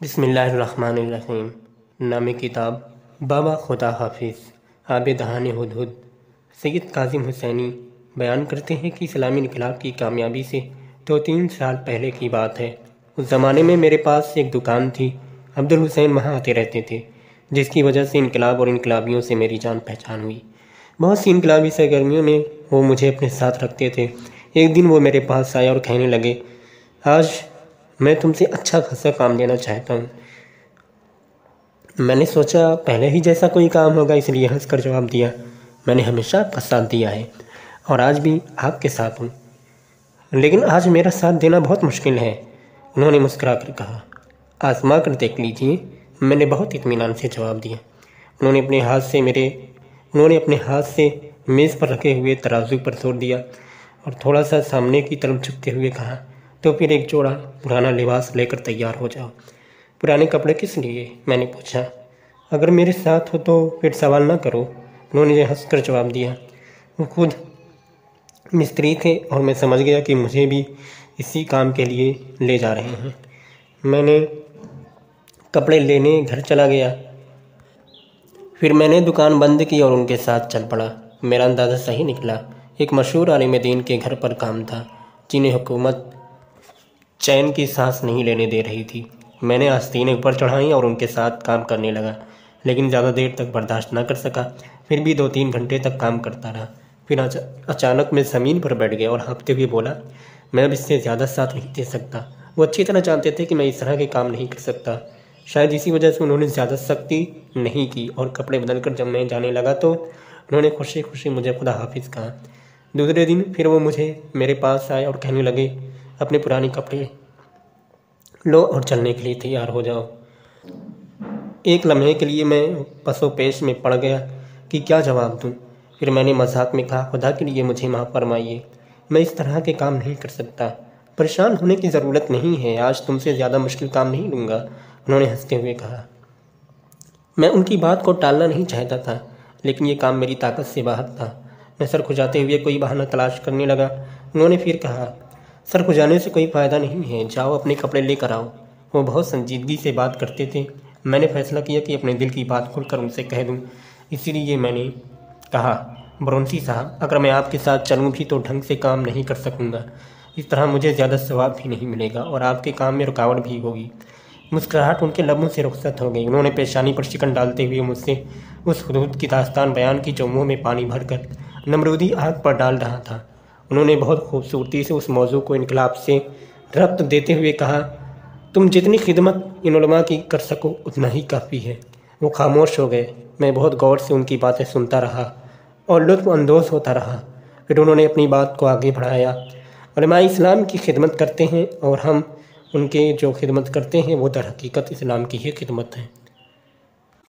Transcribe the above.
بسم اللہ الرحمن الرحیم۔ نام کتاب بابا خدا حافظ آب دہان ہدہد۔ سید کاظم حسینی بیان کرتے ہیں کہ اسلامی انقلاب کی کامیابی سے 2-3 سال پہلے کی بات ہے۔ اس زمانے میں میرے پاس ایک دکان تھی۔ عبدالحسین وہاں آتے رہتے تھے، جس کی وجہ سے انقلاب اور انقلابیوں سے میری جان پہچان ہوئی۔ بہت سی انقلابی سرگرمیوں میں وہ مجھے اپنے ساتھ رکھتے تھے۔ ایک دن وہ میرے پاس آئے اور کہنے لگے، آج میں تم سے اچھا خاصا کام لینا چاہتا ہوں۔ میں نے سوچا پہلے ہی جیسا کوئی کام ہوگا، اس لیے ہنس کر جواب دیا، میں نے ہمیشہ آپ کا ساتھ دیا ہے اور آج بھی آپ کے ساتھ ہوں، لیکن آج میرا ساتھ دینا بہت مشکل ہے۔ انہوں نے مسکرا کر کہا، آزما کر دیکھ لیجئے۔ میں نے بہت اطمینان سے جواب دیا۔ انہوں نے اپنے ہاتھ سے میز پر رکھے ہوئے ترازو پر زور دیا اور تھوڑا سا سامنے کی طرف جھکتے ہوئے کہا، تو پھر ایک جوڑا پرانا لباس لے کر تیار ہو جاؤ۔ پرانے کپڑے کس لیے؟ میں نے پوچھا۔ اگر میرے ساتھ ہو تو پھر سوال نہ کرو، انہوں نے ہنس کر جواب دیا۔ وہ خود مستری تھے اور میں سمجھ گیا کہ مجھے بھی اسی کام کے لیے لے جا رہے ہیں۔ میں نے کپڑے لینے گھر چلا گیا، پھر میں نے دکان بند کی اور ان کے ساتھ چل پڑا۔ میرا اندازہ صحیح نکلا۔ ایک مشہور عالم دین کے گھر پر کام تھا، جنہیں حکومت چین کی سانس نہیں لینے دے رہی تھی۔ میں نے آستینیں اوپر چڑھائیں اور ان کے ساتھ کام کرنے لگا، لیکن زیادہ دیر تک برداشت نہ کر سکا۔ پھر بھی 2-3 گھنٹے تک کام کرتا رہا۔ پھر اچانک میں زمین پر بیٹھ گیا اور ہانپتے ہوئے بولا، میں اب اس سے زیادہ ساتھ نہیں دے سکتا۔ وہ اچھی طرح جانتے تھے کہ میں اس طرح کے کام نہیں کر سکتا۔ شاید اسی وجہ سے انہوں نے زیادہ سختی نہیں کی اور کپڑے بدل کر جب میں جانے لگا تو انہوں نے خوشی خوشی مجھے خدا حافظ کہا۔ دوسرے دن پھر وہ میرے پاس آئے اور کہنے لگے، اپنے پرانے کپڑے لو اور چلنے کے لیے تیار ہو جاؤ۔ ایک لمحے کے لیے میں پس و پیش میں پڑ گیا کہ کیا جواب دوں۔ پھر میں نے مذاق میں کہا، خدا کے لیے مجھے معاف فرمائیے، میں اس طرح کے کام نہیں کر سکتا۔ پریشان ہونے کی ضرورت نہیں ہے، آج تم سے زیادہ مشکل کام نہیں لوں گا، انہوں نے ہنستے ہوئے کہا۔ میں ان کی بات کو ٹالنا نہیں چاہتا تھا، لیکن یہ کام میری طاقت سے باہر تھا۔ میں سر کھجاتے ہوئے کوئی بہانہ تلاش کرنے لگا۔ انہوں نے پھر کہا، سر کھجانے سے کوئی فائدہ نہیں ہے، جاؤ اپنے کپڑے لے کر آؤ۔ وہ بہت سنجیدگی سے بات کرتے تھے۔ میں نے فیصلہ کیا کہ اپنے دل کی بات کھل کر ان سے کہہ دوں، اسی لیے میں نے کہا، برونسی صاحب، اگر میں آپ کے ساتھ چلوں بھی تو ڈھنگ سے کام نہیں کر سکوں گا، اس طرح مجھے زیادہ ثواب بھی نہیں ملے گا اور آپ کے کام میں رکاوٹ بھی ہوگی۔ مسکراہٹ ان کے لبوں سے رخصت ہو گئی۔ انہوں نے پیشانی پر شکن ڈالتے ہوئے مجھ سے اس حدود کی داستان بیان کی جو منہ میں پانی بھر کر نمرودی آگ پر ڈال رہا تھا۔ انہوں نے بہت خوبصورتی سے اس موضوع کو انقلاب سے ربط دیتے ہوئے کہا، تم جتنی خدمت ان علماء کی کر سکو اتنا ہی کافی ہے۔ وہ خاموش ہو گئے۔ میں بہت غور سے ان کی باتیں سنتا رہا اور لطف اندوز ہوتا رہا۔ پھر انہوں نے اپنی بات کو آگے بڑھایا، علماء اسلام کی خدمت کرتے ہیں اور ہم ان کے جو خدمت کرتے ہیں وہ در حقیقت اسلام کی ہی خدمت ہے۔